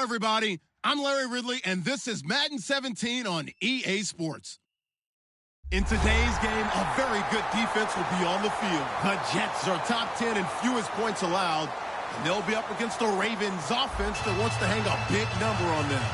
everybody. I'm Larry Ridley, and this is Madden 17 on EA Sports. In today's game, a very good defense will be on the field. The Jets are top 10 in fewest points allowed, and they'll be up against the Ravens offense that wants to hang a big number on them.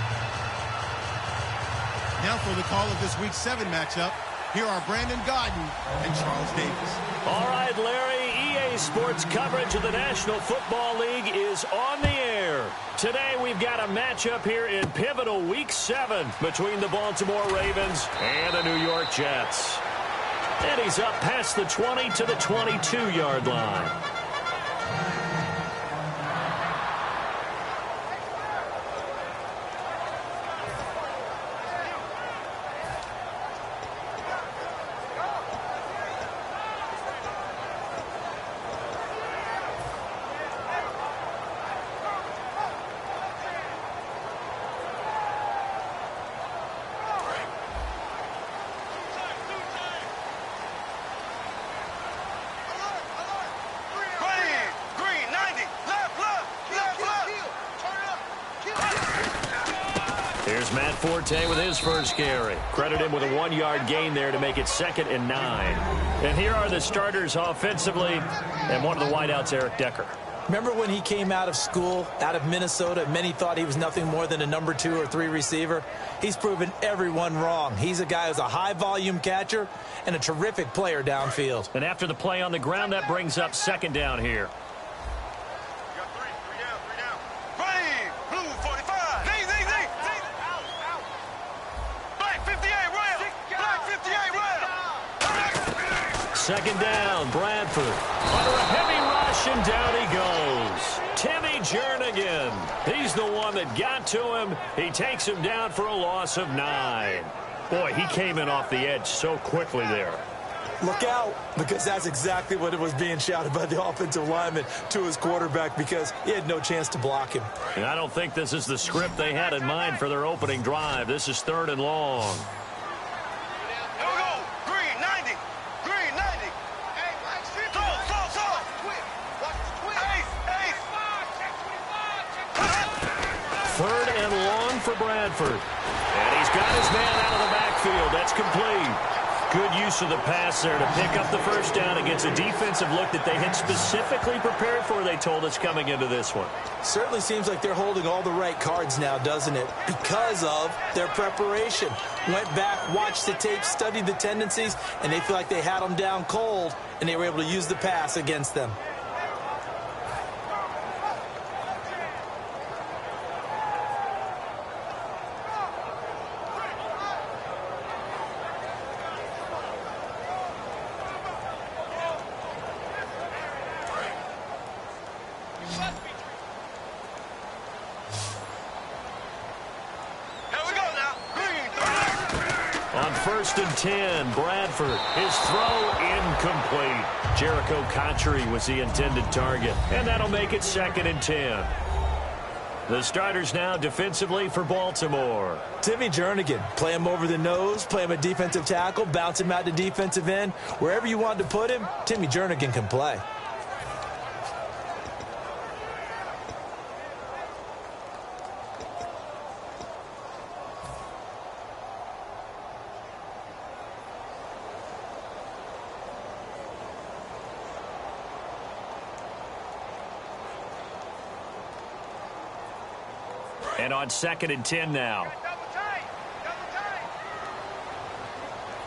Now for the call of this Week 7 matchup, here are Brandon Godden and Charles Davis. All right, Larry, EA Sports coverage of the National Football League is on the air. Today we've got a matchup here in pivotal Week 7 between the Baltimore Ravens and the New York Jets. And he's up past the 20 to the 22-yard line. Here's Matt Forte with his first carry. Credit him with a 1-yard gain there to make it 2nd and 9. And here are the starters offensively, and one of the wideouts, Eric Decker. Remember when he came out of school, out of Minnesota, many thought he was nothing more than a number 2 or 3 receiver? He's proven everyone wrong. He's a guy who's a high-volume catcher and a terrific player downfield. And after the play on the ground, that brings up 2nd down here. Second down, Bradford. Under a heavy rush, and down he goes. Timmy Jernigan. He's the one that got to him. He takes him down for a loss of 9. Boy, he came in off the edge so quickly there. Look out, because that's exactly what it was being shouted by the offensive lineman to his quarterback, because he had no chance to block him. And I don't think this is the script they had in mind for their opening drive. This is 3rd and long. Third and long for Bradford. And he's got his man out of the backfield. That's complete. Good use of the pass there to pick up the first down against a defensive look that they had specifically prepared for, they told us, coming into this one. Certainly seems like they're holding all the right cards now, doesn't it? Because of their preparation. Went back, watched the tape, studied the tendencies, and they feel like they had them down cold, and they were able to use the pass against them. On 1st and 10, Bradford, his throw incomplete. Jericho Cotchery was the intended target, and that'll make it 2nd and 10. The starters now defensively for Baltimore. Timmy Jernigan, play him over the nose, play him a defensive tackle, bounce him out to defensive end. Wherever you want to put him, Timmy Jernigan can play. And on 2nd and 10 now.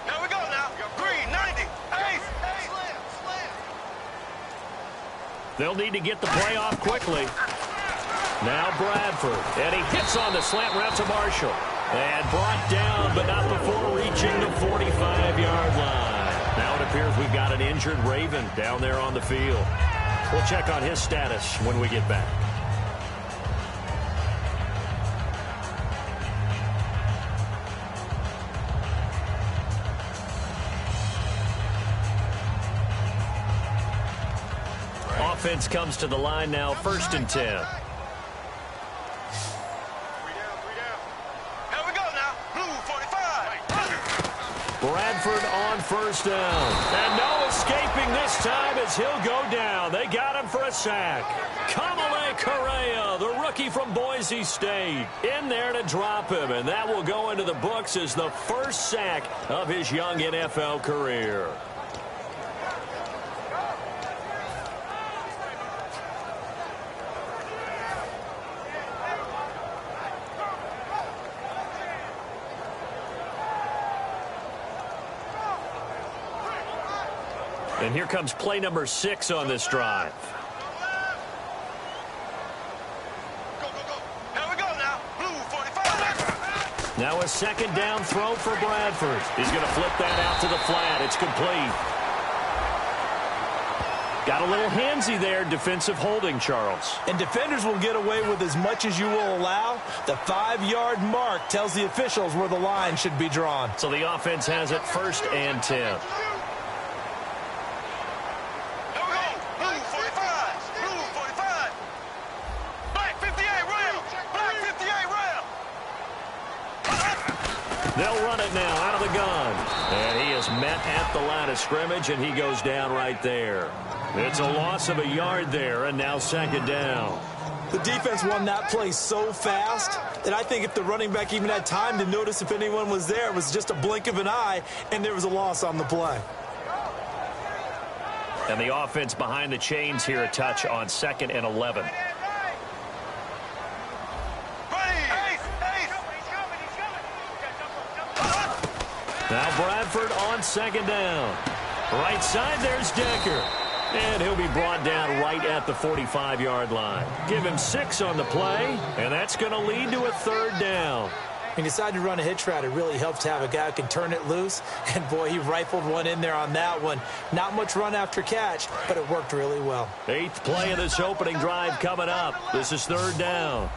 Here we go now. Green, 90. They'll need to get the play off quickly. Now Bradford. And he hits on the slant route to Marshall. And brought down, but not before reaching the 45-yard line. Now it appears we've got an injured Raven down there on the field. We'll check on his status when we get back. Offense comes to the line now, 1st and 10. Here we go now. Blue 45. Bradford on on first down. And no escaping this time as he'll go down. They got him for a sack. Kamale Correa, the rookie from Boise State, in there to drop him. And that will go into the books as the first sack of his young NFL career. And here comes play number 6 on this drive. Go, go, go. Here we go now. Blue 45. Now a second down throw for Bradford. He's going to flip that out to the flat. It's complete. Got a little handsy there, defensive holding, Charles. And defenders will get away with as much as you will allow. The 5-yard mark tells the officials where the line should be drawn. So the offense has it 1st and 10. They'll run it now out of the gun. And he is met at the line of scrimmage, and he goes down right there. It's a loss of a yard there, and now second down. The defense won that play so fast that I think if the running back even had time to notice if anyone was there, it was just a blink of an eye, and there was a loss on the play. And the offense behind the chains here, a touch on 2nd and 11. Now Bradford on 2nd down. Right side, there's Decker. And he'll be brought down right at the 45-yard line. Give him 6 on the play, and that's going to lead to a 3rd down. He decided to run a hitch route. It really helps to have a guy who can turn it loose. And, boy, he rifled one in there on that one. Not much run after catch, but it worked really well. 8th play of this opening drive coming up. This is 3rd down.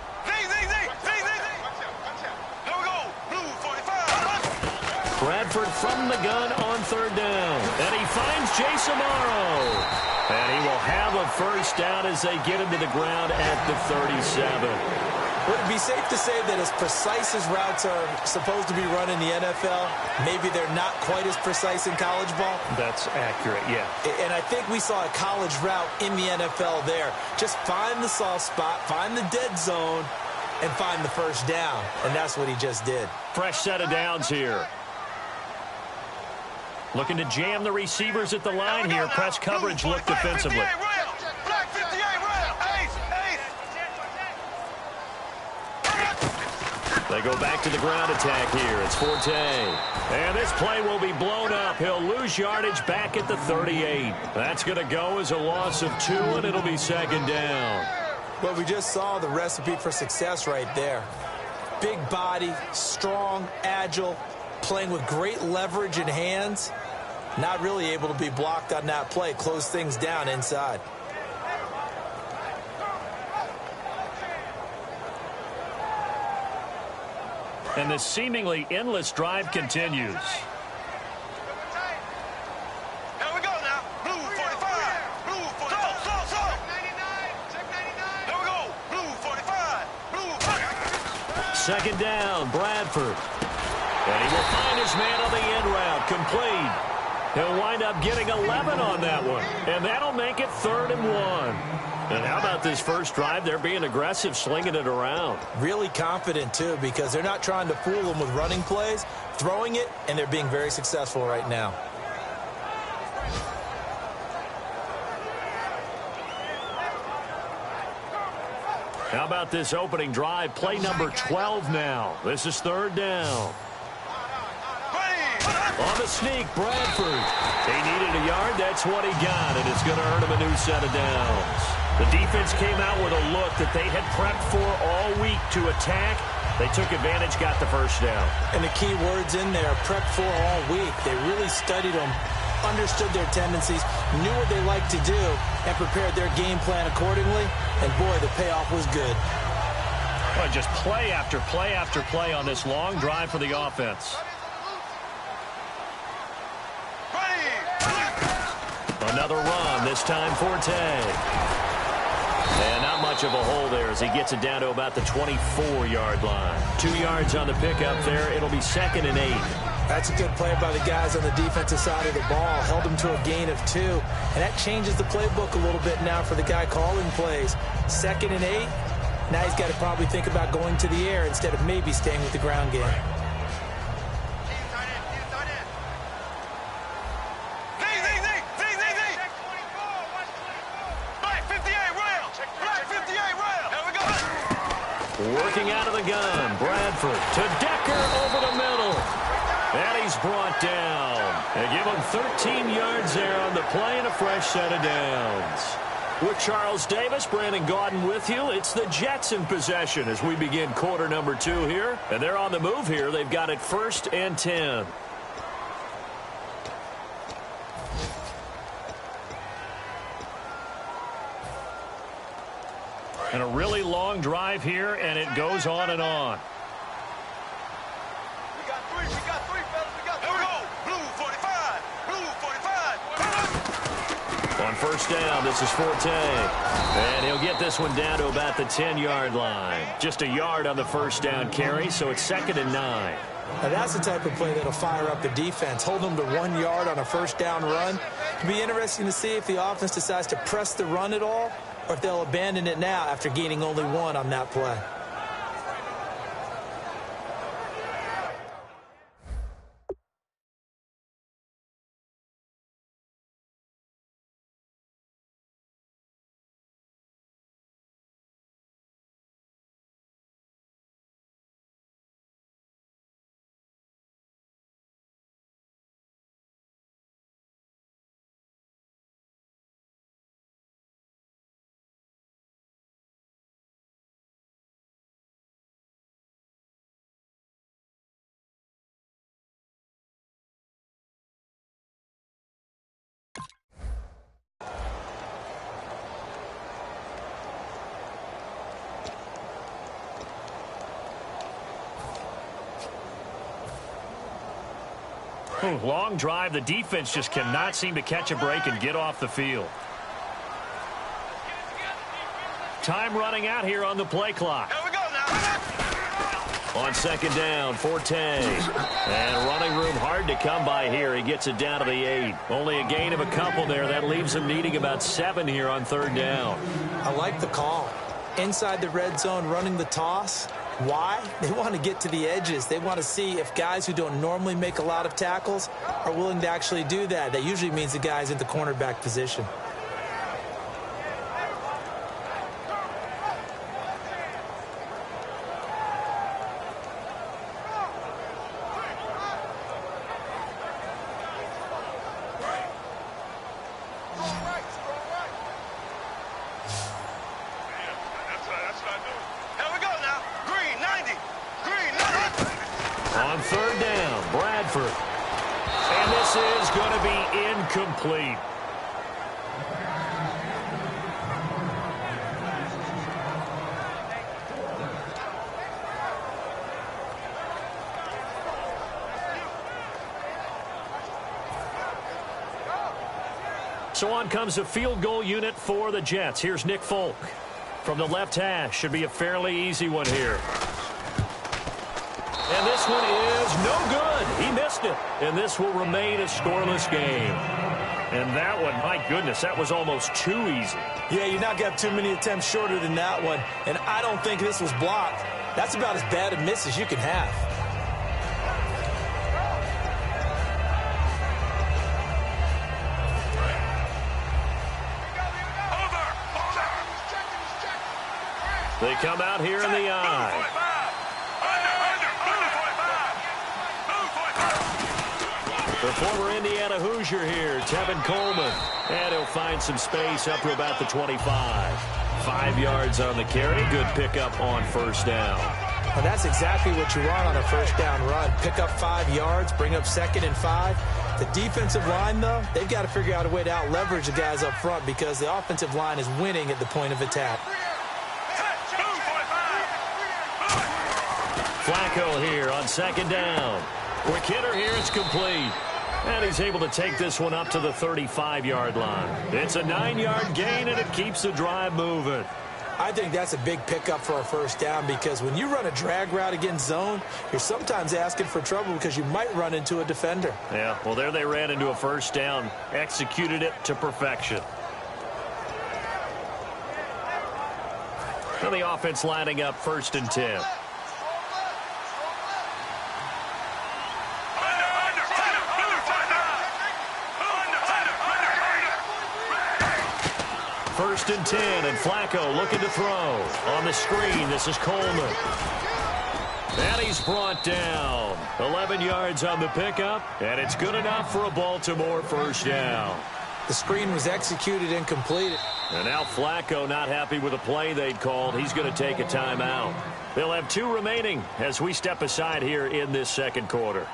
Bradford from the gun on 3rd down. And he finds Jace Amaro. And he will have a first down as they get him to the ground at the 37. Would it be safe to say that as precise as routes are supposed to be run in the NFL, maybe they're not quite as precise in college ball? That's accurate, yeah. And I think we saw a college route in the NFL there. Just find the soft spot, find the dead zone, and find the first down. And that's what he just did. Fresh set of downs here. Looking to jam the receivers at the line here. Press coverage look defensively. They go back to the ground attack here. It's Forte. And this play will be blown up. He'll lose yardage back at the 38. That's going to go as a loss of 2, and it'll be 2nd down. Well, we just saw the recipe for success right there. Big body, strong, agile, playing with great leverage in hands. Not really able to be blocked on that play. Close things down inside. And the seemingly endless drive continues. Here we go now. Blue 45. Blue 45. Slow. Here we go. Blue 45. Blue 2nd down, Bradford. And he will find his man on the end route. Complete. He'll wind up getting 11 on that one. And that'll make it 3rd and 1. And how about this first drive? They're being aggressive, slinging it around. Really confident, too, because they're not trying to fool them with running plays, throwing it, and they're being very successful right now. How about this opening drive? Play number 12 now. This is 3rd down. On the sneak, Bradford. He needed a yard. That's what he got, and it's going to earn him a new set of downs. The defense came out with a look that they had prepped for all week to attack. They took advantage, got the first down. And the key words in there, prepped for all week. They really studied them, understood their tendencies, knew what they liked to do, and prepared their game plan accordingly. And, boy, the payoff was good. Well, just play after play after play on this long drive for the offense. Another run, this time Forte. And not much of a hole there as he gets it down to about the 24-yard line. 2 yards on the pickup there. It'll be 2nd and 8. That's a good play by the guys on the defensive side of the ball. Held them to a gain of 2. And that changes the playbook a little bit now for the guy calling plays. 2nd and 8. Now he's got to probably think about going to the air instead of maybe staying with the ground game. Working out of the gun. Bradford to Decker over the middle. And he's brought down. They give him 13 yards there on the play and a fresh set of downs. With Charles Davis, Brandon Gaudin with you. It's the Jets in possession as we begin quarter number 2 here. And they're on the move here. They've got it 1st and 10. And a really long drive here, and it goes on and on. We got 3, fellas. We got 3. Here we go. Blue 45. Blue 45. On 1st down, this is Forte. And he'll get this one down to about the 10-yard line. Just a yard on the 1st down carry, so it's 2nd and 9. Now that's the type of play that'll fire up the defense. Hold them to 1 yard on a 1st down run. It'll be interesting to see if the offense decides to press the run at all, or if they'll abandon it now after gaining only 1 on that play. Long drive. The defense just cannot seem to catch a break and get off the field. Time running out here on the play clock. Here we go now. On 2nd down, Forte. And running room hard to come by here. He gets it down to the 8. Only a gain of a couple there. That leaves him needing about 7 here on 3rd down. I like the call. Inside the red zone, running the toss. Why? They want to get to the edges. They want to see if guys who don't normally make a lot of tackles are willing to actually do that. That usually means the guy's in the cornerback position. On 3rd down, Bradford. And this is going to be incomplete. So on comes a field goal unit for the Jets. Here's Nick Folk from the left hash. Should be a fairly easy one here. And this one is no good. He missed it. And this will remain a scoreless game. And that one, my goodness, that was almost too easy. Yeah, you not got too many attempts shorter than that one. And I don't think this was blocked. That's about as bad a miss as you can have. They come out here in the eye. The former Indiana Hoosier here, Tevin Coleman. And he'll find some space up to about the 25. 5 yards on the carry. Good pickup on 1st down. Well, that's exactly what you want on a 1st down run. Pick up 5 yards, bring up 2nd and 5. The defensive line, though, they've got to figure out a way to out-leverage the guys up front because the offensive line is winning at the point of attack. Flacco here on 2nd down. Quick hitter here, it's complete. And he's able to take this one up to the 35-yard line. It's a 9-yard gain, and it keeps the drive moving. I think that's a big pickup for a first down because when you run a drag route against zone, you're sometimes asking for trouble because you might run into a defender. Yeah, well, there they ran into a first down, executed it to perfection. So the offense lining up 1st and 10. First and 10, and Flacco looking to throw. On the screen, this is Coleman. And he's brought down. 11 yards on the pickup, and it's good enough for a Baltimore first down. The screen was executed and completed. And now Flacco not happy with the play they'd called. He's going to take a timeout. They'll have 2 remaining as we step aside here in this second quarter.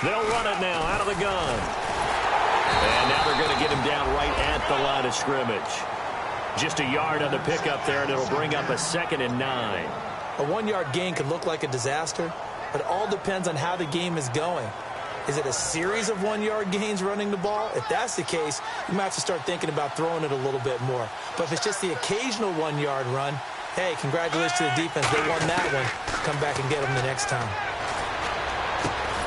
They'll run it now out of the gun. And now they're going to get him down right at the line of scrimmage. Just a yard on the pickup there, and it'll bring up a 2nd and 9. A 1-yard gain could look like a disaster, but it all depends on how the game is going. Is it a series of 1-yard gains running the ball? If that's the case, you might have to start thinking about throwing it a little bit more. But if it's just the occasional 1-yard run, hey, congratulations to the defense. They won that one. Come back and get them the next time.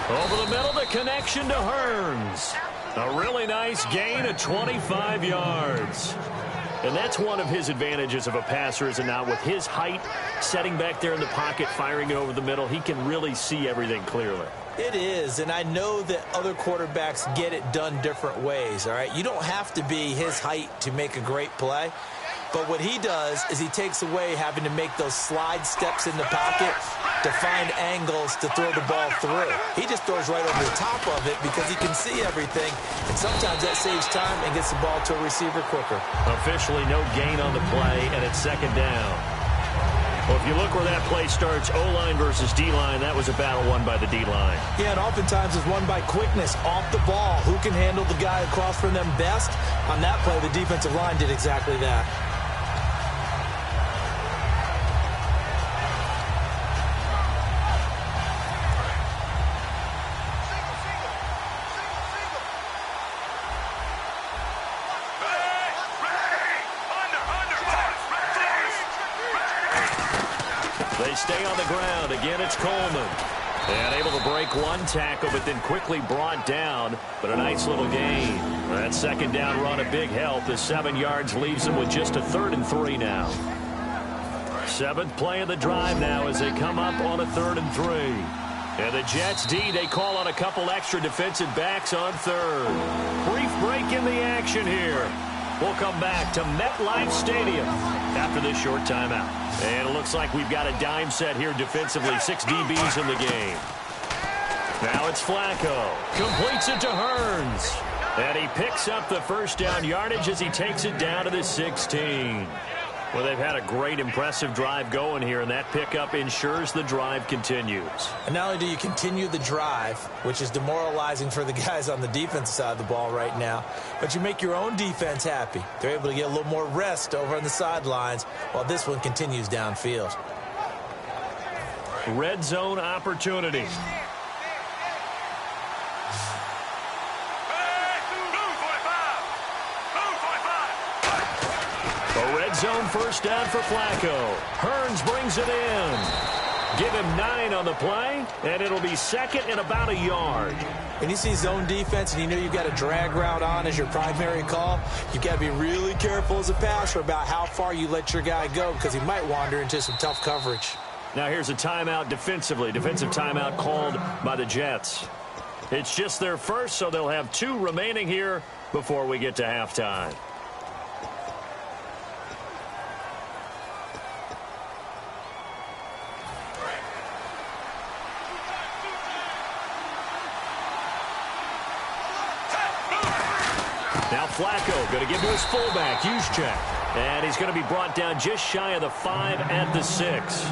Over the middle, the connection to Hearns. A really nice gain of 25 yards. And that's one of his advantages of a passer, is it not? With his height, setting back there in the pocket, firing it over the middle, he can really see everything clearly. It is, and I know that other quarterbacks get it done different ways, all right? You don't have to be his height to make a great play. But what he does is he takes away having to make those slide steps in the pocket to find angles to throw the ball through. He just throws right over the top of it because he can see everything, and sometimes that saves time and gets the ball to a receiver quicker. Officially no gain on the play, and it's 2nd down. Well, if you look where that play starts, O-line versus D-line, that was a battle won by the D-line. Yeah, and oftentimes it's won by quickness off the ball. Who can handle the guy across from them best? On that play, the defensive line did exactly that. They stay on the ground. Again, it's Coleman. And able to break one tackle, but then quickly brought down. But a nice little gain. That 2nd down run, a big help. The 7 yards leaves them with just a 3rd and 3 now. 7th play of the drive now as they come up on a 3rd and 3. And the Jets D, they call on a couple extra defensive backs on 3rd. Brief break in the action here. We'll come back to MetLife Stadium after this short timeout. And it looks like we've got a dime set here defensively. 6 DBs in the game. Now it's Flacco. Completes it to Hearns. And he picks up the first down yardage as he takes it down to the 16. Well, they've had a great, impressive drive going here, and that pickup ensures the drive continues. And not only do you continue the drive, which is demoralizing for the guys on the defense side of the ball right now, but you make your own defense happy. They're able to get a little more rest over on the sidelines while this one continues downfield. Red zone opportunity. A red zone first down for Flacco. Hearns brings it in. Give him 9 on the play, and it'll be 2nd and about a yard. When you see zone defense and you know you've got a drag route on as your primary call, you've got to be really careful as a passer about how far you let your guy go because he might wander into some tough coverage. Now here's a timeout defensively. Defensive timeout called by the Jets. It's just their first, so they'll have 2 remaining here before we get to halftime. Now Flacco going to give to his fullback, Juszczyk. And he's going to be brought down just shy of the 5 at the 6.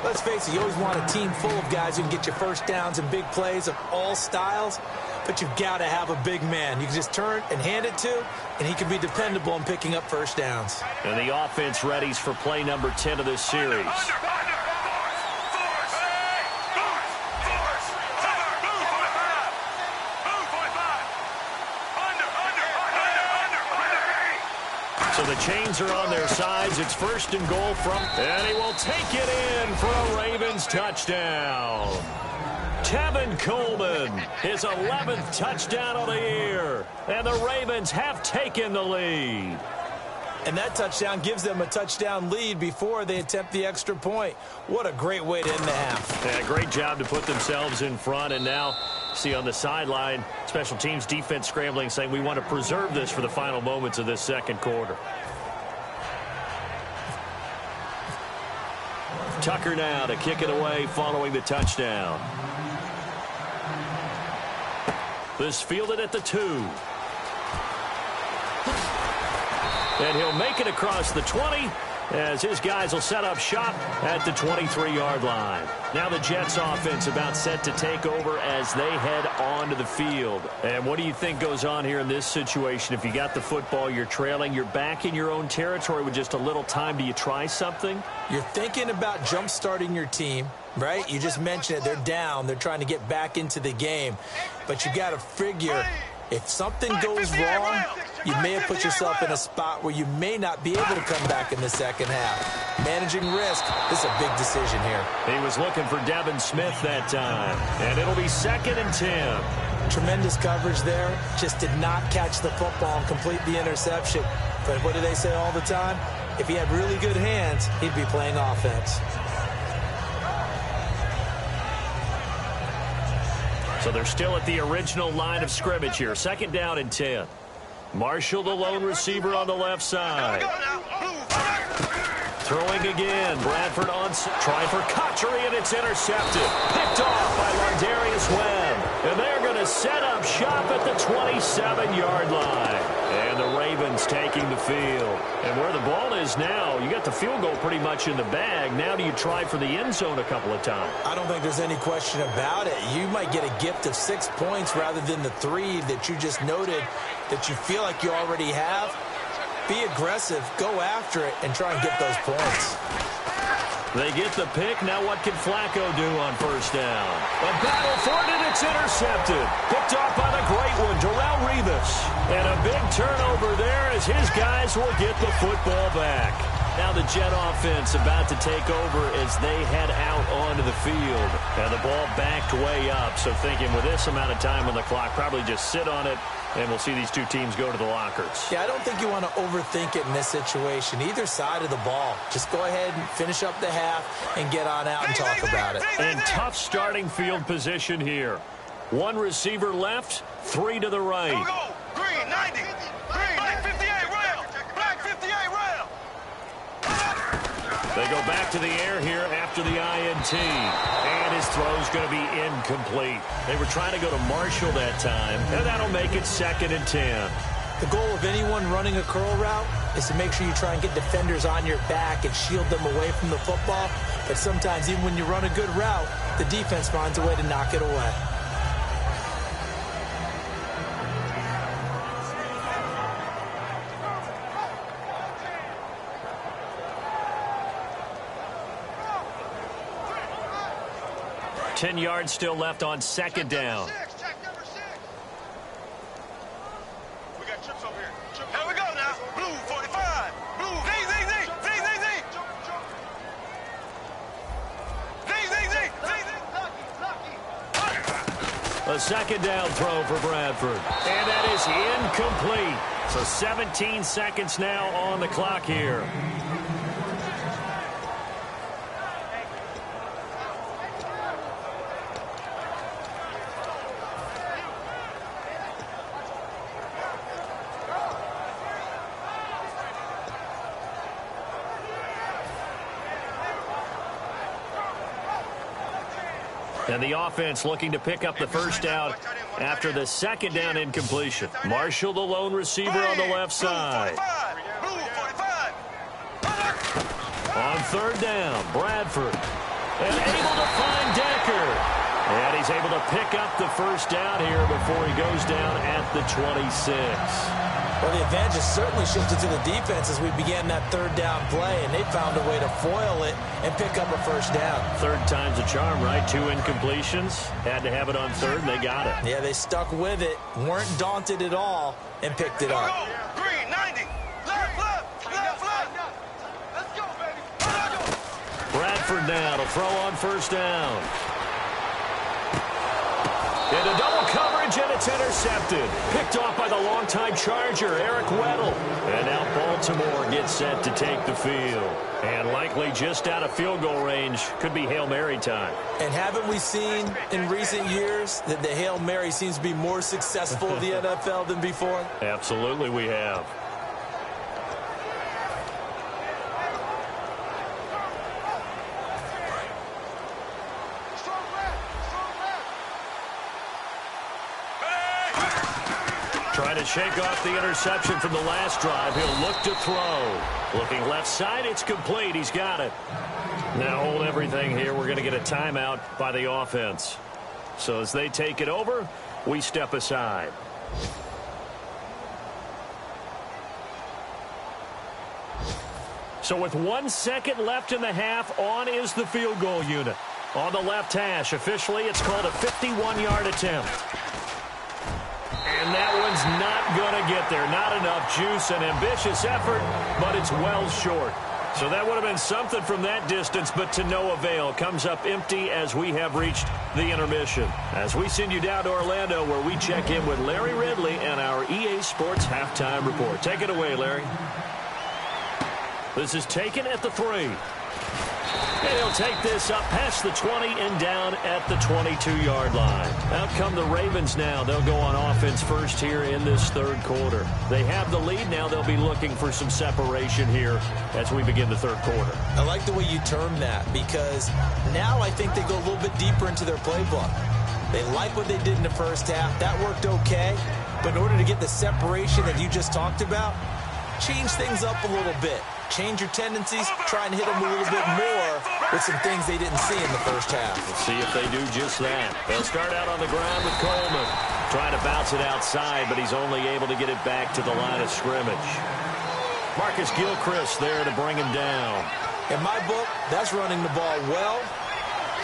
Let's face it, you always want a team full of guys who can get you first downs and big plays of all styles. but you've got to have a big man. You can just turn and hand it to, and he can be dependable in picking up first downs. And the offense readies for play number 10 of this series. So the chains are on their sides. It's first and goal from, and he will take it in for a Ravens touchdown. Tevin Coleman, his 11th touchdown of the year. And the Ravens have taken the lead. And that touchdown gives them a touchdown lead before they attempt the extra point. What a great way to end the half. Yeah, great job to put themselves in front. And now, see on the sideline, special teams defense scrambling, saying we want to preserve this for the final moments of this second quarter. Tucker now to kick it away following the touchdown. This fielded at the 2. And he'll make it across the 20 as his guys will set up shop at the 23-yard line. Now the Jets offense about set to take over as they head onto the field. And what do you think goes on here in this situation? If you got the football, you're trailing, you're back in your own territory with just a little time. Do you try something? You're thinking about jump-starting your team, right? You just mentioned it. They're down. They're trying to get back into the game. But you got to figure, if something goes wrong, you may have put yourself in a spot where you may not be able to come back in the second half. Managing risk, this is a big decision here. He was looking for Devin Smith that time. And it'll be 2nd and 10. Tremendous coverage there. Just did not catch the football and complete the interception. But what do they say all the time? If he had really good hands, he'd be playing offense. So they're still at the original line of scrimmage here. 2nd down and 10. Marshall, the lone receiver on the left side. Throwing again. Bradford on trying for Cotchery, and it's intercepted. Picked off by Londarius Webb. And they're going to set up shop at the 27-yard line. And the Ravens taking the field. And where the ball is now, you got the field goal pretty much in the bag. Now do you try for the end zone a couple of times? I don't think there's any question about it. You might get a gift of 6 points rather than the 3 that you just noted that you feel like you already have. Be aggressive, go after it, and try and get those points. They get the pick. Now what can Flacco do on first down? A battle for it, and it's intercepted. Picked off by the great one, Darrelle Revis. And a big turnover there as his guys will get the football back. Now the Jet offense about to take over as they head out onto the field. And the ball backed way up, so thinking with this amount of time on the clock, probably just sit on it, and we'll see these two teams go to the lockers. Yeah, I don't think you want to overthink it in this situation. Either side of the ball. Just go ahead and finish up the half and get on out and talk about it. And tough starting field position here. 1 receiver left, 3 to the right. Here we go. Green, 90. Green, black 58, rail. Black 58, rail. They go back to the air here after the INT. And his throw's going to be incomplete. They were trying to go to Marshall that time, and that'll make it 2nd and 10. The goal of anyone running a curl route is to make sure you try and get defenders on your back and shield them away from the football. But sometimes, even when you run a good route, the defense finds a way to knock it away. Ten yards still left on 2nd down. Check number 6. We got trips over here. Here we go now. Blue 45. Blue. Z. A 2nd down throw for Bradford. And that is incomplete. So 17 seconds now on the clock here. And the offense looking to pick up the first down after the 2nd down incompletion. Marshall, the lone receiver on the left side. On 3rd down, Bradford. And able to find Decker. And he he's able to pick up the first down here before he goes down at the 26. Well, the advantage has certainly shifted to the defense as we began that third down play, and they found a way to foil it and pick up a first down. Third time's a charm, right? 2 incompletions. Had to have it on third, and they got it. Yeah, they stuck with it, weren't daunted at all, and picked it up. Green, 90. Left. Let's go, baby. Bradford now to throw on first down. Into double coverage, and it's intercepted. Picked off by the longtime Charger, Eric Weddle. And now Baltimore gets set to take the field. And likely just out of field goal range. Could be Hail Mary time. And haven't we seen in recent years that the Hail Mary seems to be more successful in the NFL than before? Absolutely we have. Trying to shake off the interception from the last drive. He'll look to throw. Looking left side, it's complete. He's got it. Now hold everything here. We're going to get a timeout by the offense. So as they take it over, we step aside. So with 1 second left in the half, on is the field goal unit. On the left hash, officially it's called a 51-yard attempt. And that one's not going to get there. Not enough juice, an ambitious effort, but it's well short. So that would have been something from that distance, but to no avail. Comes up empty as we have reached the intermission. As we send you down to Orlando, where we check in with Larry Ridley and our EA Sports Halftime Report. Take it away, Larry. This is taken at the 3. And he'll take this up past the 20 and down at the 22-yard line. Out come the Ravens now. They'll go on offense first here in this third quarter. They have the lead. Now they'll be looking for some separation here as we begin the third quarter. I like the way you term that, because now I think they go a little bit deeper into their playbook. They like what they did in the first half. That worked okay. But in order to get the separation that you just talked about, change things up a little bit. Change your tendencies, try and hit them a little bit more with some things they didn't see in the first half. We'll see if they do just that. They'll start out on the ground with Coleman. Trying to bounce it outside, but he's only able to get it back to the line of scrimmage. Marcus Gilchrist there to bring him down. In my book, that's running the ball well,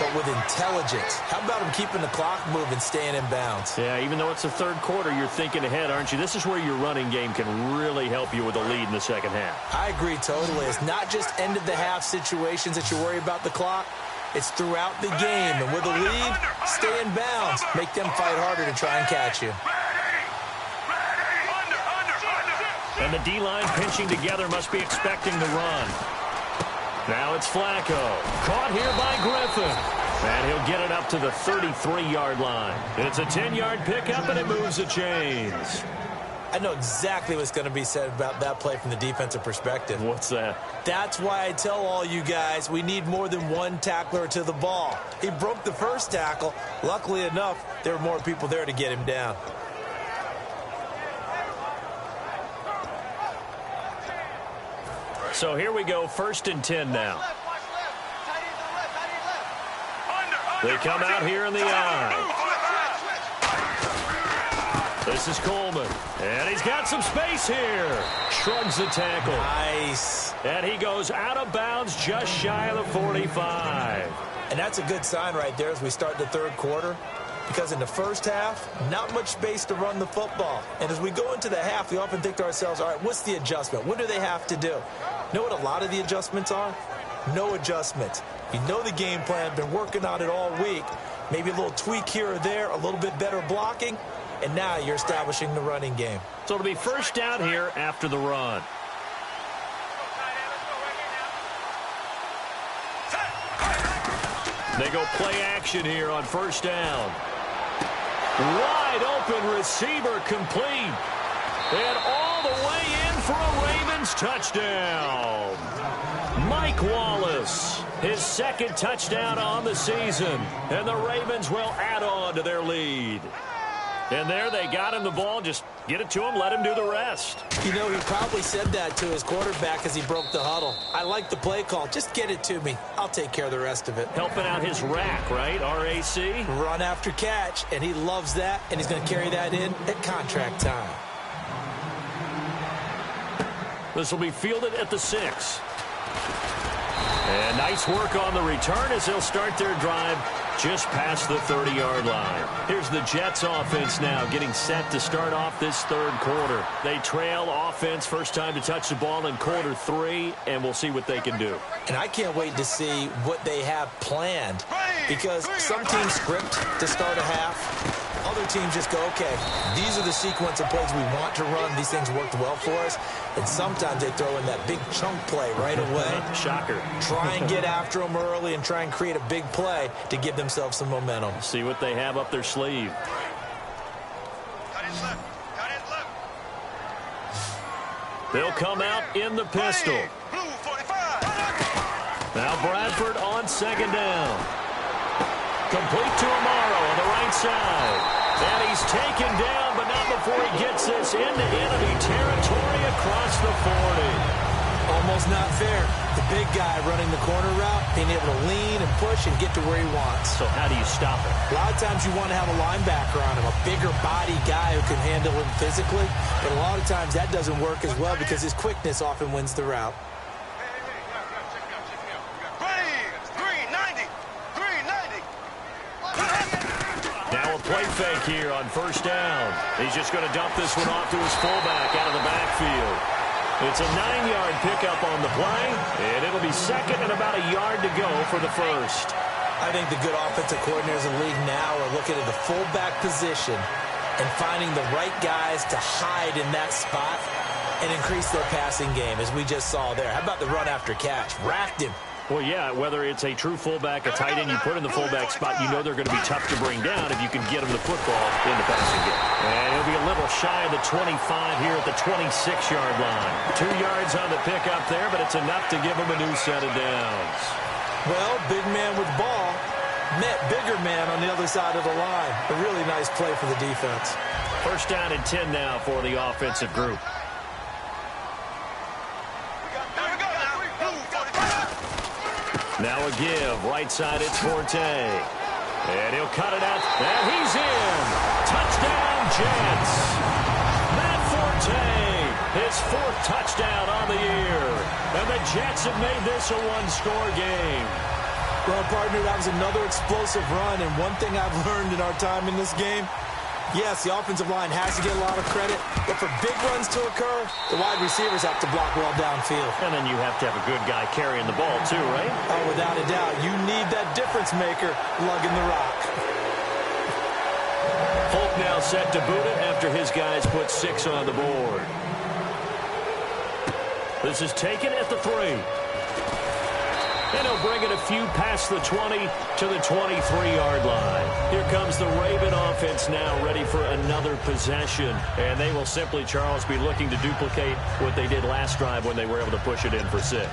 but with intelligence. How about him keeping the clock moving, staying in bounds? Yeah, even though it's the third quarter, you're thinking ahead, aren't you? This is where your running game can really help you with a lead in the second half. I agree totally. It's not just end-of-the-half situations that you worry about the clock. It's throughout the game. And with a lead, stay in bounds. Make them fight harder to try and catch you. And the D-line pinching together must be expecting the run. Now it's Flacco. Caught here by Griffin. And he'll get it up to the 33-yard line. It's a 10-yard pickup, and it moves the chains. I know exactly what's going to be said about that play from the defensive perspective. What's that? That's why I tell all you guys we need more than one tackler to the ball. He broke the first tackle. Luckily enough, there were more people there to get him down. So here we go, 1st and 10 now. They come out here in the I. This is Coleman. And he's got some space here. Shrugs the tackle. Nice. And he goes out of bounds just shy of the 45. And that's a good sign right there as we start the third quarter. Because in the first half, not much space to run the football. And as we go into the half, we often think to ourselves, all right, what's the adjustment? What do they have to do? You know what a lot of the adjustments are? No adjustments. You know the game plan, been working on it all week. Maybe a little tweak here or there, a little bit better blocking, and now you're establishing the running game. So it'll be first down here after the run. They go play action here on first down. Wide open receiver complete. And all the way in for a Ravens touchdown. Mike Wallace, his second touchdown on the season. And the Ravens will add on to their lead. And there they got him the ball. Just get it to him, let him do the rest. You know, he probably said that to his quarterback as he broke the huddle. I like the play call. Just get it to me. I'll take care of the rest of it. Helping out his rack, right? RAC. Run after catch, and he loves that, and he's going to carry that in at contract time. This will be fielded at the 6. And nice work on the return as they'll start their drive just past the 30-yard line. Here's the Jets offense now getting set to start off this third quarter. They trail offense, first time to touch the ball in quarter 3, and we'll see what they can do. And I can't wait to see what they have planned, because some teams script to start a half. Other teams just go, okay, these are the sequence of plays we want to run. These things worked well for us. And sometimes they throw in that big chunk play right away. Shocker. Try and get after them early and try and create a big play to give themselves some momentum. See what they have up their sleeve. They'll come out in the pistol. Now Bradford on second down. Complete to Amaro on the right side. And he's taken down, but not before he gets this into enemy territory across the 40. Almost not fair. The big guy running the corner route, being able to lean and push and get to where he wants. So how do you stop it? A lot of times you want to have a linebacker on him, a bigger body guy who can handle him physically. But a lot of times that doesn't work as well because his quickness often wins the route. Play fake here on first down. He's just going to dump this one off to his fullback out of the backfield. It's a 9-yard pickup on the play, and it'll be second and about a yard to go for the first. I think the good offensive coordinators in the league now are looking at the fullback position and finding the right guys to hide in that spot and increase their passing game, as we just saw there. How about the run after catch? Racked him. Well, yeah, whether it's a true fullback, a tight end you put in the fullback spot, you know they're going to be tough to bring down if you can get them the football in the passing game. And he'll be a little shy of the 25 here at the 26-yard line. 2 yards on the pickup there, but it's enough to give him a new set of downs. Well, big man with ball met bigger man on the other side of the line. A really nice play for the defense. First down and 10 now for the offensive group. Now a give, right side it's Forte. And he'll cut it out, and he's in. Touchdown, Jets. Matt Forte, his 4th touchdown on the year. And the Jets have made this a one-score game. Well, partner, that was another explosive run, and one thing I've learned in our time in this game, yes, the offensive line has to get a lot of credit, but for big runs to occur, the wide receivers have to block well downfield. And then you have to have a good guy carrying the ball too, right? Oh, without a doubt. You need that difference maker lugging the rock. Folk now set to boot it after his guys put 6 on the board. This is taken at the 3. And he'll bring it a few past the 20 to the 23-yard line. Here comes the Raven offense now ready for another possession. And they will simply, Charles, be looking to duplicate what they did last drive when they were able to push it in for 6.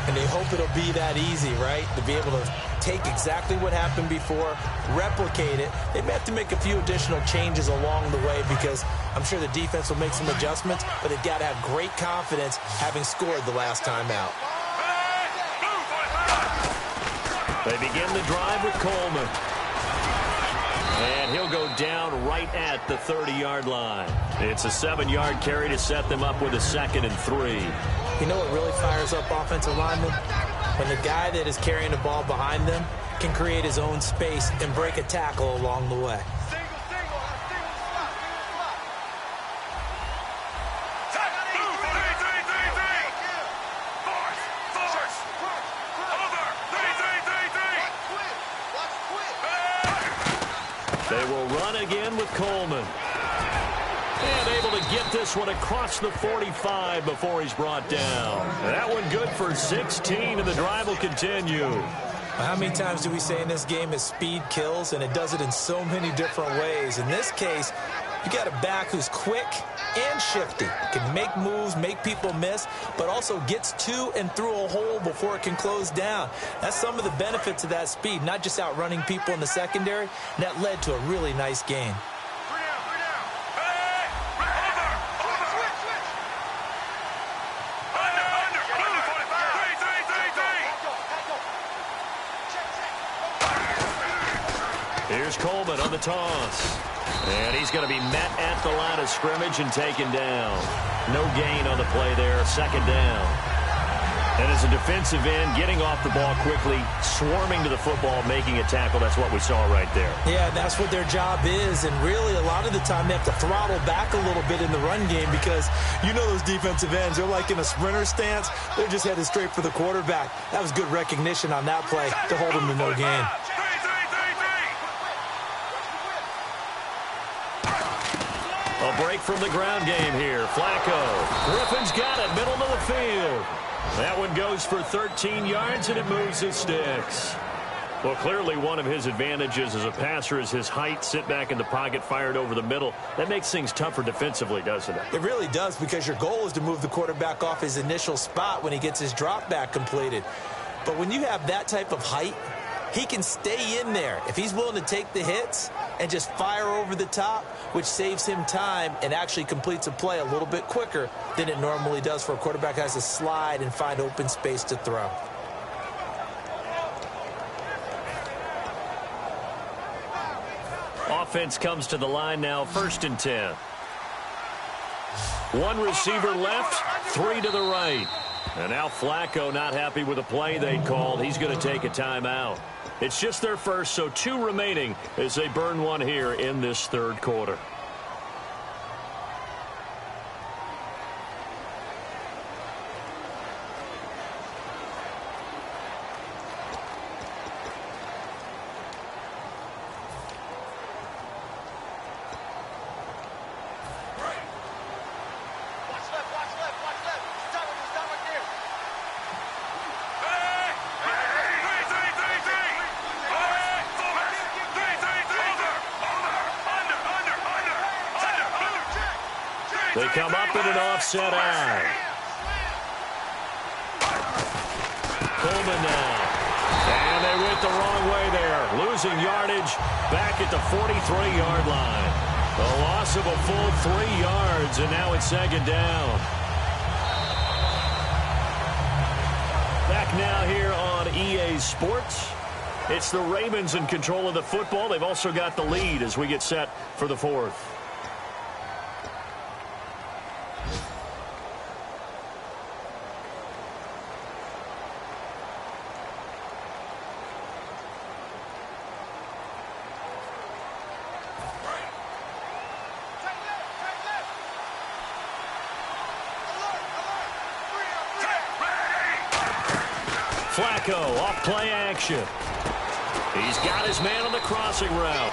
And they hope it'll be that easy, right? To be able to take exactly what happened before, replicate it. They may have to make a few additional changes along the way because I'm sure the defense will make some adjustments, but they've got to have great confidence having scored the last time out. They begin the drive with Coleman. And he'll go down right at the 30-yard line. It's a 7-yard carry to set them up with a 2nd and 3. You know what really fires up offensive linemen? When the guy that is carrying the ball behind them can create his own space and break a tackle along the way. They will run again with Coleman. And able to get this one across the 45 before he's brought down. That one good for 16, and the drive will continue. How many times do we say in this game is speed kills, and it does it in so many different ways. In this case, you got a back who's quick and shifty, can make moves, make people miss, but also gets to and through a hole before it can close down. That's some of the benefits of that speed, not just outrunning people in the secondary, and that led to a really nice game. Here's Coleman on the toss. And he's going to be met at the line of scrimmage and taken down. No gain on the play there, second down. And as a defensive end, getting off the ball quickly, swarming to the football, making a tackle, that's what we saw right there. Yeah, that's what their job is. And really, a lot of the time, they have to throttle back a little bit in the run game because you know those defensive ends, they're like in a sprinter stance. They're just headed straight for the quarterback. That was good recognition on that play to hold them to no gain. A break from the ground game here. Flacco. Griffin's got it, middle of the field. That one goes for 13 yards, and it moves his sticks. Well, clearly one of his advantages as a passer is his height. Sit back in the pocket, fired over the middle. That makes things tougher defensively, doesn't it? It really does, because your goal is to move the quarterback off his initial spot when he gets his drop back completed. But when you have that type of height, he can stay in there. If he's willing to take the hits and just fire over the top, which saves him time and actually completes a play a little bit quicker than it normally does for a quarterback who has to slide and find open space to throw. Offense comes to the line now, 1st and 10. One receiver left, 3 to the right. And now Flacco not happy with the play they called. He's going to take a timeout. It's just their first, so 2 remaining as they burn one here in this 3rd quarter. They come up in an offset eye. Coleman now. And they went the wrong way there. Losing yardage back at the 43-yard line. The loss of a full 3 yards, and now it's 2nd down. Back now here on EA Sports. It's the Ravens in control of the football. They've also got the lead as we get set for the 4th. Flacco off play action. He's got his man on the crossing route.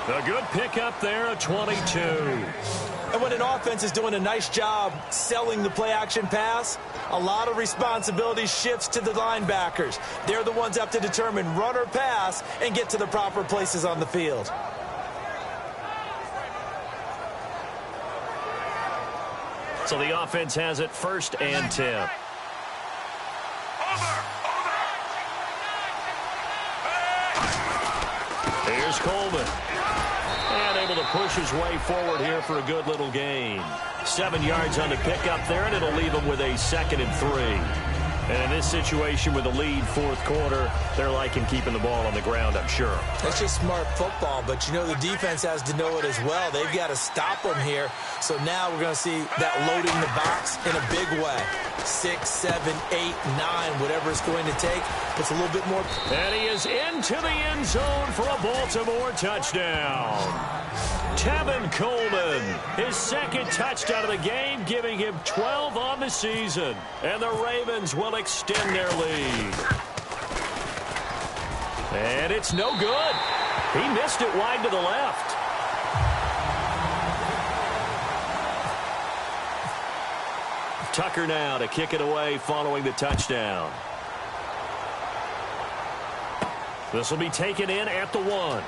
A good pickup there, a 22. And when an offense is doing a nice job selling the play action pass, a lot of responsibility shifts to the linebackers. They're the ones that have to determine run or pass and get to the proper places on the field. So the offense has it 1st and 10. Here's Coleman. And able to push his way forward here for a good little gain. 7 yards on the pickup there, and it'll leave him with a 2nd and 3. And in this situation with a lead 4th quarter, they're liking keeping the ball on the ground, I'm sure. That's just smart football, but you know the defense has to know it as well. They've got to stop them here. So now we're going to see that loading the box in a big way. 6, 7, 8, 9, whatever it's going to take. Puts a little bit more. And he is into the end zone for a Baltimore touchdown. Tevin Coleman, his 2nd touchdown of the game, giving him 12 on the season. And the Ravens will extend their lead. And it's no good. He missed it wide to the left. Tucker now to kick it away following the touchdown. This will be taken in at the 1.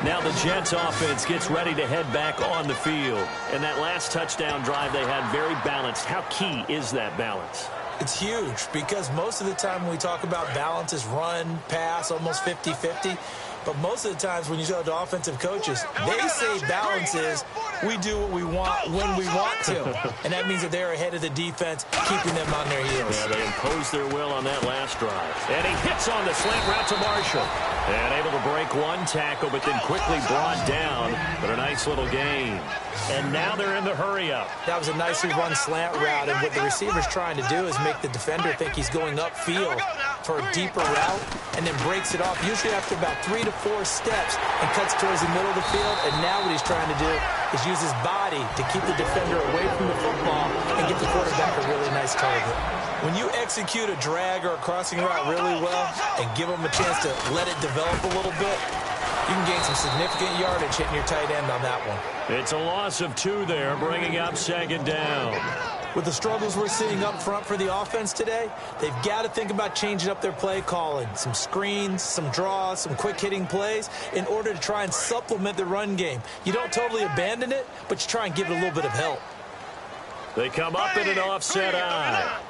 Now the Jets offense gets ready to head back on the field. And that last touchdown drive they had very balanced. How key is that balance? It's huge because most of the time when we talk about balance is run, pass, almost 50-50. But most of the times when you talk to offensive coaches, they say balance is we do what we want when we want to. And that means that they're ahead of the defense, keeping them on their heels. Yeah, they impose their will on that last drive. And he hits on the slant route to Marshall. And able to break one tackle, but then quickly brought down. But a nice little gain. And now they're in the hurry-up. That was a nicely run slant route, and what the receiver's trying to do is make the defender think he's going upfield for a deeper route, and then breaks it off, usually after about 3 to 4 steps, and cuts towards the middle of the field. And now what he's trying to do is use his body to keep the defender away from the football and get the quarterback a really nice target. When you execute a drag or a crossing route really well and give them a chance to let it develop a little bit, you can gain some significant yardage hitting your tight end on that one. It's a loss of 2 there, bringing up second down. With the struggles we're seeing up front for the offense today, they've got to think about changing up their play calling. Some screens, some draws, some quick-hitting plays in order to try and supplement the run game. You don't totally abandon it, but you try and give it a little bit of help. They come up in an offset eye.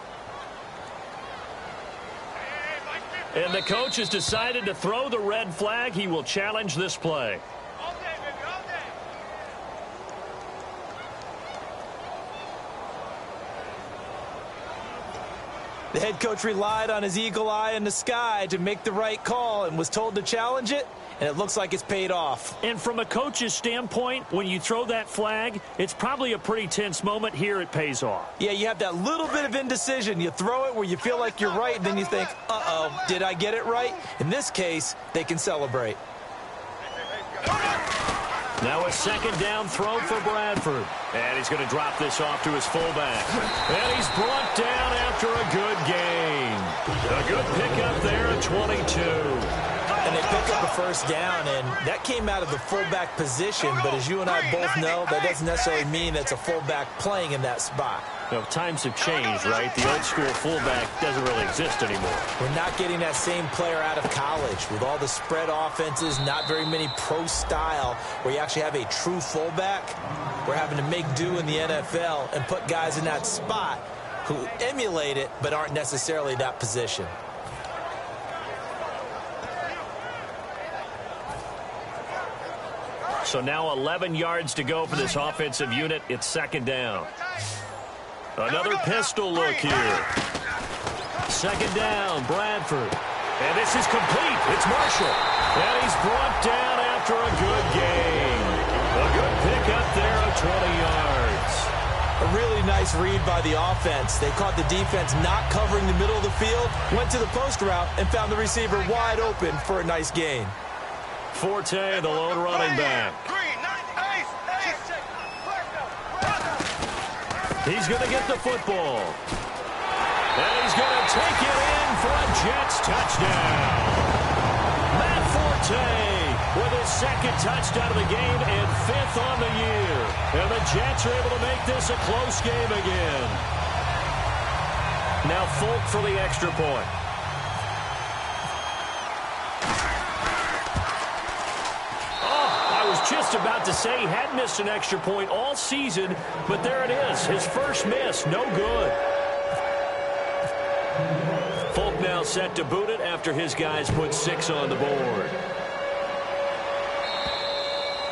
And the coach has decided to throw the red flag. He will challenge this play. The head coach relied on his eagle eye in the sky to make the right call and was told to challenge it, and it looks like it's paid off. And from a coach's standpoint, when you throw that flag, it's probably a pretty tense moment. Here it pays off. Yeah, you have that little bit of indecision. You throw it where you feel like you're right, and then you think, uh-oh, did I get it right? In this case, they can celebrate. Now a second down throw for Bradford. And he's going to drop this off to his fullback. And he's brought down after a good gain. A good pickup there at 22. And they pick up a first down, and that came out of the fullback position. But as you and I both know, that doesn't necessarily mean it's a fullback playing in that spot. You know, times have changed, right? The old school fullback doesn't really exist anymore. We're not getting that same player out of college. With all the spread offenses, not very many pro style where you actually have a true fullback. We're having to make do in the NFL and put guys in that spot who emulate it but aren't necessarily that position. So now 11 yards to go for this offensive unit. It's second down. Another pistol look here. Second down, Bradford. And this is complete. It's Marshall. And he's brought down after a good gain. A good pickup there of 20 yards. A really nice read by the offense. They caught the defense not covering the middle of the field, went to the post route, and found the receiver wide open for a nice gain. Forte, the lone running back. He's going to get the football. And he's going to take it in for a Jets touchdown. Matt Forte with his second touchdown of the game and 5th on the year. And the Jets are able to make this a close game again. Now Folk for the extra point. Just about to say he had missed an extra point all season, but there it is. His first miss, no good. Folk now set to boot it after his guys put 6 on the board.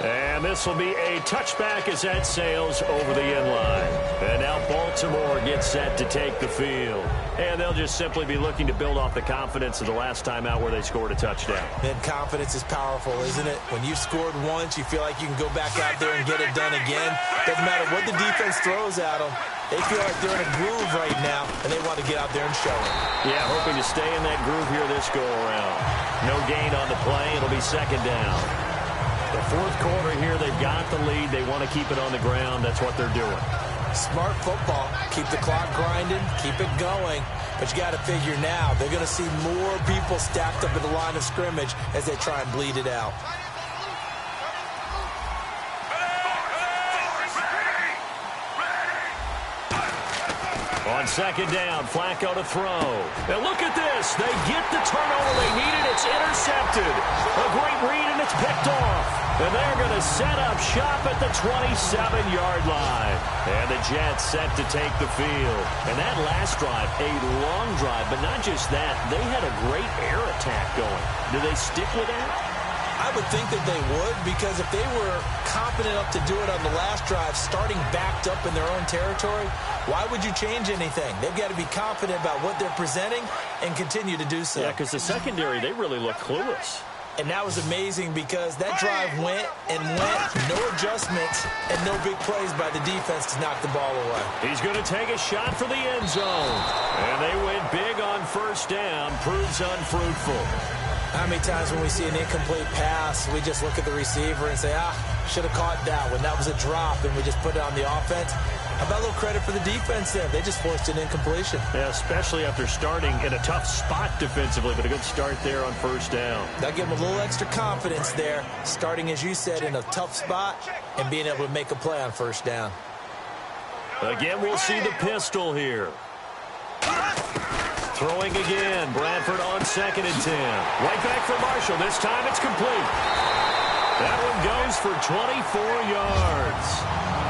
And this will be a touchback as that sails over the end line. And now Baltimore gets set to take the field. And they'll just simply be looking to build off the confidence of the last time out where they scored a touchdown. And confidence is powerful, isn't it? When you've scored once, you feel like you can go back out there and get it done again. Doesn't matter what the defense throws at them. They feel like they're in a groove right now, and they want to get out there and show it. Yeah, hoping to stay in that groove here this go-around. No gain on the play. It'll be second down. The fourth quarter here, they've got the lead. They want to keep it on the ground. That's what they're doing. Smart football. Keep the clock grinding. Keep it going. But you got to figure now, they're going to see more people stacked up in the line of scrimmage as they try and bleed it out. On second down, Flacco to throw. Now look at this. They get the turnover they needed. It's intercepted. A great read, and it's picked off. And they're going to set up shop at the 27-yard line. And the Jets set to take the field. And that last drive, a long drive, but not just that. They had a great air attack going. Do they stick with that? I would think that they would, because if they were confident enough to do it on the last drive, starting backed up in their own territory, why would you change anything? They've got to be confident about what they're presenting and continue to do so. Yeah, because the secondary, they really look clueless. And that was amazing because that drive went and went, no adjustments, and no big plays by the defense to knock the ball away. He's going to take a shot for the end zone. And they went big on first down, proves unfruitful. How many times when we see an incomplete pass, we just look at the receiver and say, should have caught that one. That was a drop, and we just put it on the offense. How about a little credit for the defense there? They just forced an incompletion. Yeah, especially after starting in a tough spot defensively, but a good start there on first down. That'll give them a little extra confidence there, starting, as you said, in a tough spot and being able to make a play on first down. Again, we'll see the pistol here. Throwing again. Bradford on 2nd and 10. Right back for Marshall. This time it's complete. That one goes for 24 yards.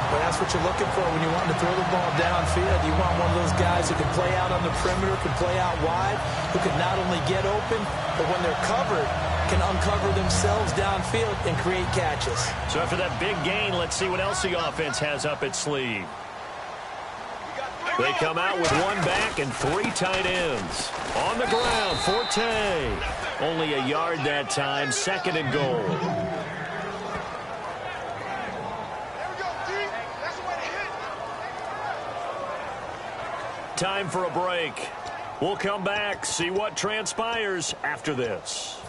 But that's what you're looking for when you want to throw the ball downfield. You want one of those guys who can play out on the perimeter, can play out wide, who can not only get open, but when they're covered, can uncover themselves downfield and create catches. So after that big gain, let's see what else the offense has up its sleeve. They come out with one back and 3 tight ends. On the ground, Forte. Only a yard that time, 2nd and goal. Time for a break. We'll come back, see what transpires after this.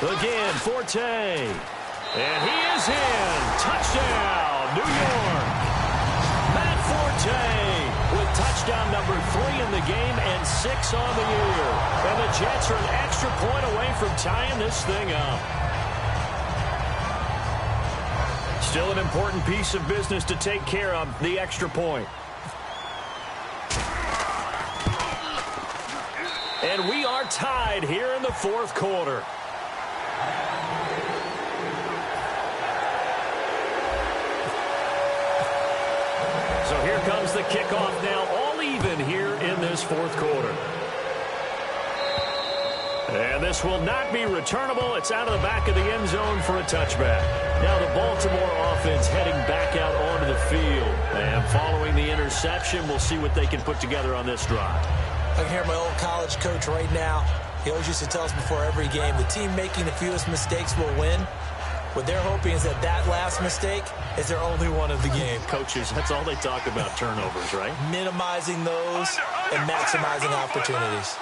Again, Forte. And he is in. Touchdown, New York. Matt Forte with touchdown number 3 in the game and 6 on the year. And the Jets are an extra point away from tying this thing up. Still an important piece of business to take care of, the extra point. And we are tied here in the 4th quarter. So here comes the kickoff now, all even here in this 4th quarter. And this will not be returnable. It's out of the back of the end zone for a touchback. Now the Baltimore offense heading back out onto the field. And following the interception, we'll see what they can put together on this drive. I can hear my old college coach right now. He always used to tell us before every game, the team making the fewest mistakes will win. What they're hoping is that that last mistake is their only one of the game. Coaches, that's all they talk about, turnovers, right? Minimizing those and maximizing opportunities.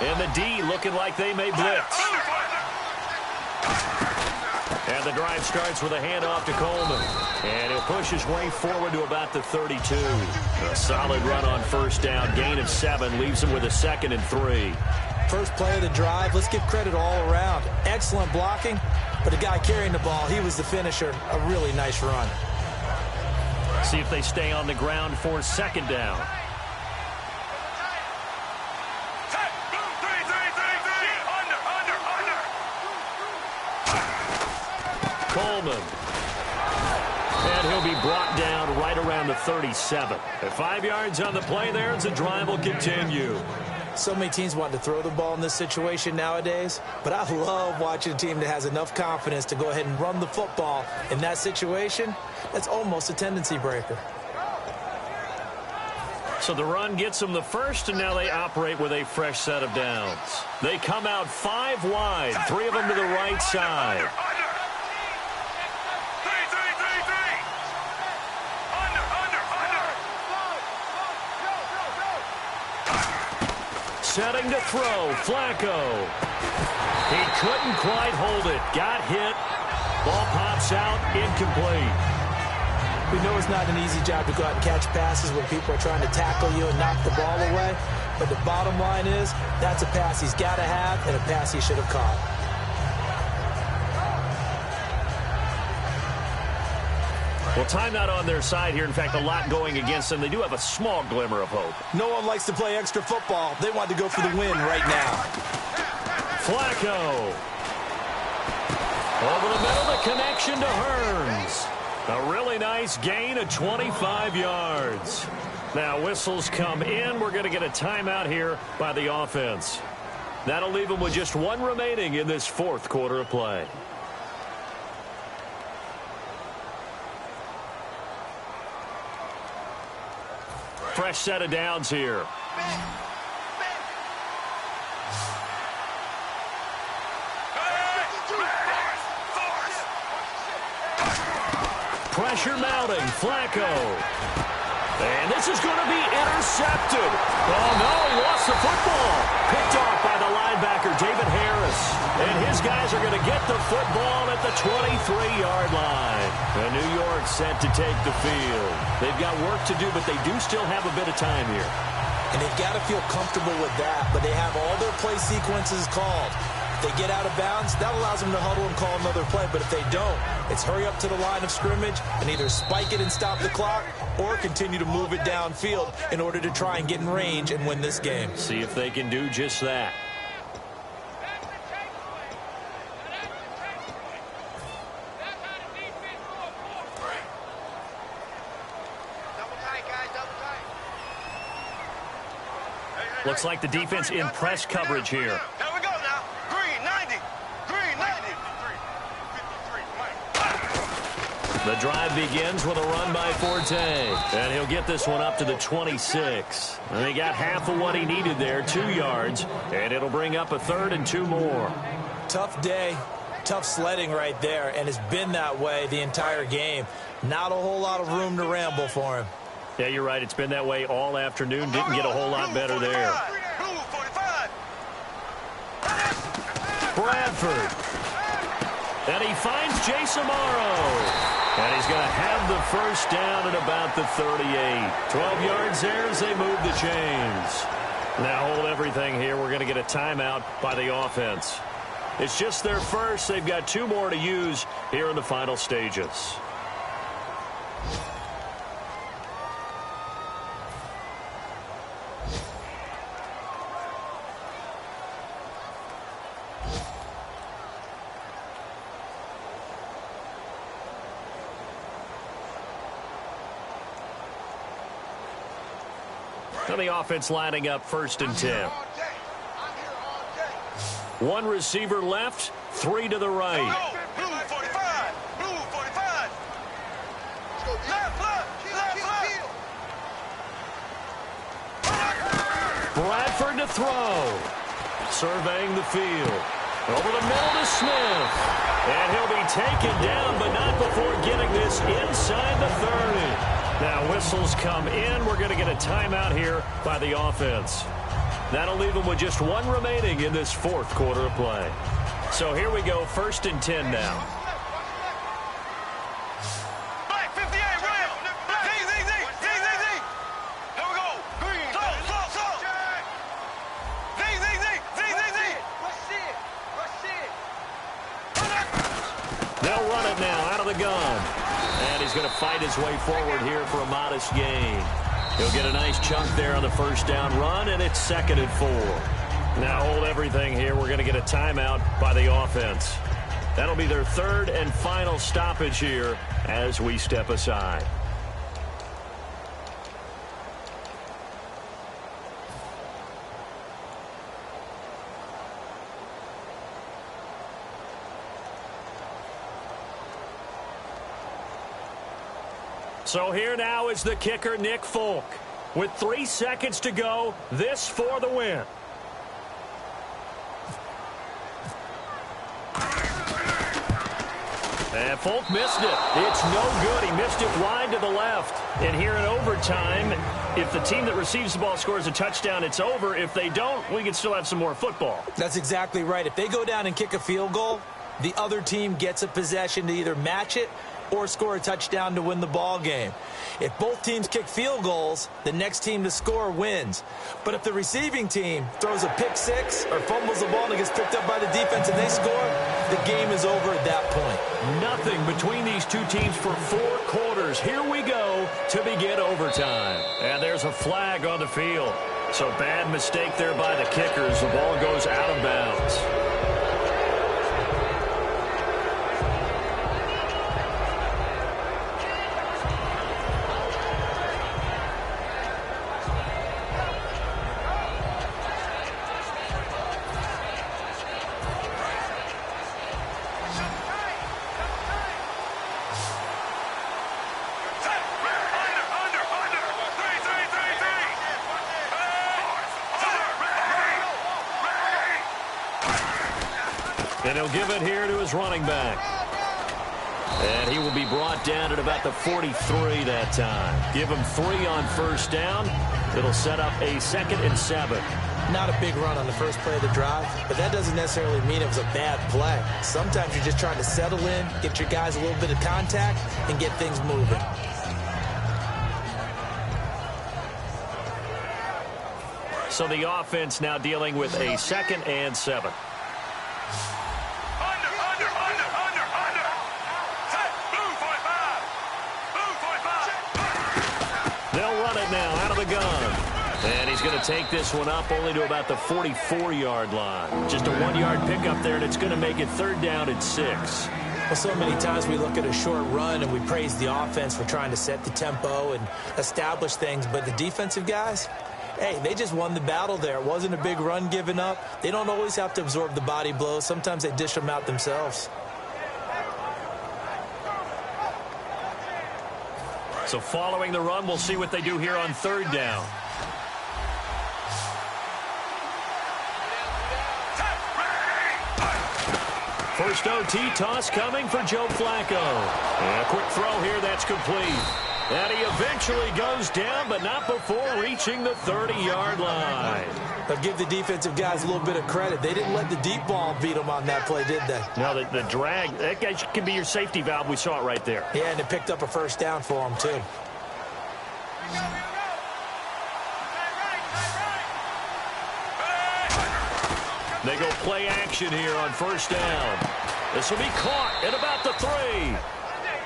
And the D looking like they may blitz. And the drive starts with a handoff to Coleman. And he'll push his way forward to about the 32. A solid run on first down. Gain of 7 leaves him with a 2nd and 3. First play of the drive, let's give credit all around. Excellent blocking, but the guy carrying the ball, he was the finisher. A really nice run. See if they stay on the ground for 2nd down. Coleman. And he'll be brought down right around the 37. At 5 yards on the play there as the drive will continue. So many teams want to throw the ball in this situation nowadays, but I love watching a team that has enough confidence to go ahead and run the football in that situation. That's almost a tendency breaker. So the run gets them the first, and now they operate with a fresh set of downs. They come out 5 wide, 3 of them to the right side. Setting to throw, Flacco. He couldn't quite hold it. Got hit. Ball pops out, incomplete. We know it's not an easy job to go out and catch passes when people are trying to tackle you and knock the ball away. But the bottom line is, that's a pass he's got to have and a pass he should have caught. Well, timeout on their side here. In fact, a lot going against them. They do have a small glimmer of hope. No one likes to play extra football. They want to go for the win right now. Flacco. Over the middle, the connection to Hearns. A really nice gain of 25 yards. Now, whistles come in. We're going to get a timeout here by the offense. That'll leave them with just one remaining in this fourth quarter of play. Fresh set of downs here. Pressure mounting. Flacco. And this is going to be intercepted. Oh, no, lost the football. Picked off by the linebacker, David Harris. And his guys are going to get the football at the 23-yard line. And New York set to take the field. They've got work to do, but they do still have a bit of time here. And they've got to feel comfortable with that, but they have all their play sequences called. If they get out of bounds, that allows them to huddle and call another play. But if they don't, it's hurry up to the line of scrimmage and either spike it and stop the clock or continue to move it downfield in order to try and get in range and win this game. See if they can do just that. Looks like the defense in press coverage here. Here we go now. Green, 90. Green, 90. The drive begins with a run by Forte. And he'll get this one up to the 26. And he got half of what he needed there, 2 yards. And it'll bring up a 3rd and 2 more. Tough day. Tough sledding right there, and it's been that way the entire game. Not a whole lot of room to ramble for him. Yeah, you're right. It's been that way all afternoon. Didn't get a whole lot better there. Bradford. And he finds Jason Morrow. And he's going to have the first down at about the 38. 12 yards there as they move the chains. Now hold everything here. We're going to get a timeout by the offense. It's just their first. They've got 2 more to use here in the final stages. So the offense lining up 1st and 10. 1 receiver left, 3 to the right. Blue 45. Blue 45. Left. Bradford to throw. Surveying the field. Over the middle to Smith. And he'll be taken down, but not before getting this inside the 30. Now whistles come in. We're going to get a timeout here by the offense. That'll leave them with just 1 remaining in this 4th quarter of play. So here we go, 1st and 10 now. Black 58, red. Z. Here we go. Green. Slow. Z. They'll run it now out of the gun. And he's going to fight his way forward here for a modest gain. He'll get a nice chunk there on the 1st down run, and it's 2nd and 4. Now hold everything here. We're going to get a timeout by the offense. That'll be their 3rd and final stoppage here as we step aside. So here now is the kicker, Nick Folk. With 3 seconds to go, this for the win. And Folk missed it. It's no good. He missed it wide to the left. And here in overtime, if the team that receives the ball scores a touchdown, it's over. If they don't, we can still have some more football. That's exactly right. If they go down and kick a field goal, the other team gets a possession to either match it or score a touchdown to win the ball game. If both teams kick field goals, the next team to score wins. But if the receiving team throws a pick 6 or fumbles the ball and it gets picked up by the defense and they score, the game is over at that point. Nothing between these two teams for 4 quarters. Here we go to begin overtime. And there's a flag on the field. So bad mistake there by the kickers. The ball goes out of bounds. And he'll give it here to his running back. And he will be brought down at about the 43 that time. Give him 3 on first down. It'll set up a 2nd and 7. Not a big run on the first play of the drive, but that doesn't necessarily mean it was a bad play. Sometimes you're just trying to settle in, get your guys a little bit of contact, and get things moving. So the offense now dealing with a 2nd and 7. They'll run it now out of the gun. And he's going to take this one up only to about the 44-yard line. Just a 1-yard pickup there, and it's going to make it 3rd down and 6. Well, so many times we look at a short run and we praise the offense for trying to set the tempo and establish things, but the defensive guys, hey, they just won the battle there. It wasn't a big run given up. They don't always have to absorb the body blows. Sometimes they dish them out themselves. So following the run, we'll see what they do here on 3rd down. First OT toss coming for Joe Flacco. And a quick throw here, that's complete. And he eventually goes down, but not before reaching the 30-yard line. But give the defensive guys a little bit of credit. They didn't let the deep ball beat them on that play, did they? No, the drag, that guy can be your safety valve. We saw it right there. Yeah, and it picked up a first down for them, too. They go play action here on first down. This will be caught at about the 3.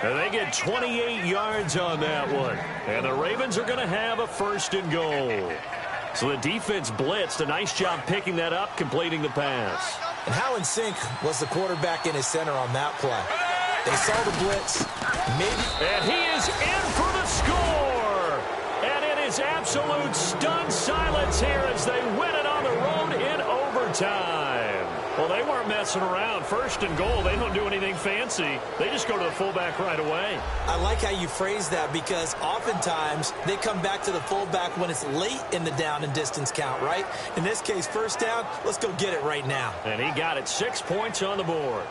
And they get 28 yards on that one. And the Ravens are going to have a 1st and goal. So the defense blitzed. A nice job picking that up, completing the pass. And how in sync was the quarterback in his center on that play? They saw the blitz. And he is in for the score. And it is absolute stunned silence here as they win it on the road in overtime. Well, they weren't messing around. 1st and goal, they don't do anything fancy. They just go to the fullback right away. I like how you phrase that because oftentimes they come back to the fullback when it's late in the down and distance count, right? In this case, first down, let's go get it right now. And he got it. 6 points on the board.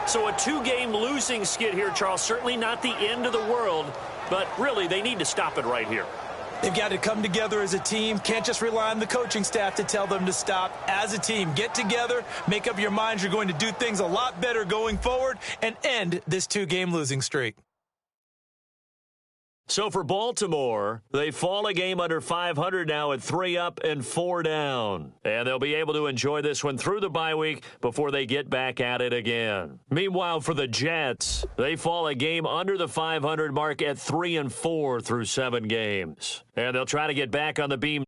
So a 2-game losing skid here, Charles. Certainly not the end of the world, but really they need to stop it right here. They've got to come together as a team. Can't just rely on the coaching staff to tell them to stop. As a team, get together, make up your minds you're going to do things a lot better going forward, and end this 2-game losing streak. So for Baltimore, they fall a game under 500 now at 3 up and 4 down. And they'll be able to enjoy this one through the bye week before they get back at it again. Meanwhile, for the Jets, they fall a game under the 500 mark at 3 and 4 through 7 games. And they'll try to get back on the beam